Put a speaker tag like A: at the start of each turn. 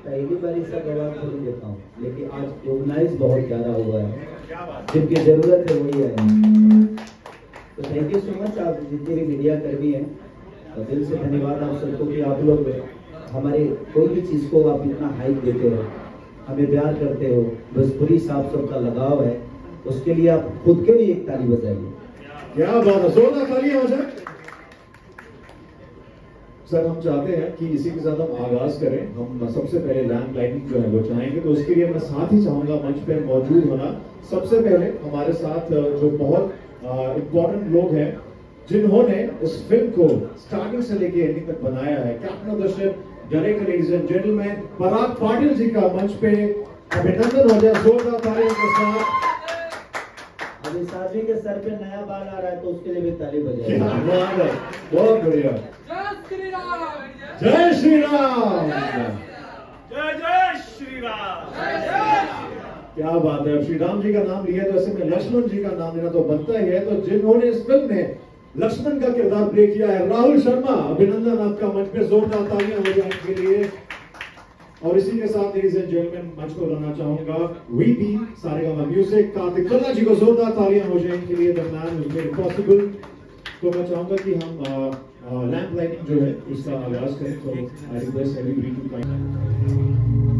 A: पहली बार इसका जवाब तो नहीं देता हूँ, लेकिन आज ऑर्गेनाइज बहुत ज़्यादा हुआ है, जिनकी ज़रूरत है वही आए। तो थैंक यू सो मच आप जितने भी मीडिया कर्मी हैं, और दिल से धन्यवाद आप सबको कि आप लोग हमारे कोई भी चीज़ को आप इतना हाइप देते हो, हमें प्यार करते हो, भोजपुरी साहब सबका लगाव है, उसके लिए आप खुद के लिए एक ताली बजाइए।
B: क्या बात है, जोरदार तालियां हो जाए। सर हम चाहते हैं कि इसी के साथ हम आगाज करें। हम सबसे पहले लैंप लाइटिंग जो है वो चाहेंगे, तो उसके लिए मैं साथ ही चाहूंगा मंच पे मौजूद होना। सबसे पहले हमारे साथ जो बहुत इम्पोर्टेंट लोग हैं जिन्होंने इस फिल्म को स्टार्टिंग से लेके एंडिंग तक बनाया है, captain of the ship, director ladies and gentleman Parag Patil ji का मंच पे अभिनंदन हो जाए जोरदार तालियों के साथ।
A: अभी साथी के सर पे नया बाल आ रहा है तो उसके लिए भी ताली बजाइए।
B: बहुत बढ़िया। जय श्री राम,
C: जय जय श्री राम।
B: क्या बात है। अब श्री राम जी का नाम लिया तो ऐसे में लक्ष्मण जी का नाम लेना तो बनता ही है। तो जिन्होंने इस फिल्म में लक्ष्मण का किरदार प्ले किया है, राहुल शर्मा, अभिनंदन आपका मंच पे जोरदार तालियां हो जाए इनके लिए। और इसी के साथ लेडीज एंड जेंटलमैन मंच को लाना चाहूंगा वीपी सारेगामा म्यूजिक कार्तिक खन्ना जी को जोरदार तालियां हो जाए इनके लिए, the man who made it possible. तो मैं चाहूंगा कि हम लैंप लाइटिंग जो है उसका आगाज करें। तो I request everybody to kind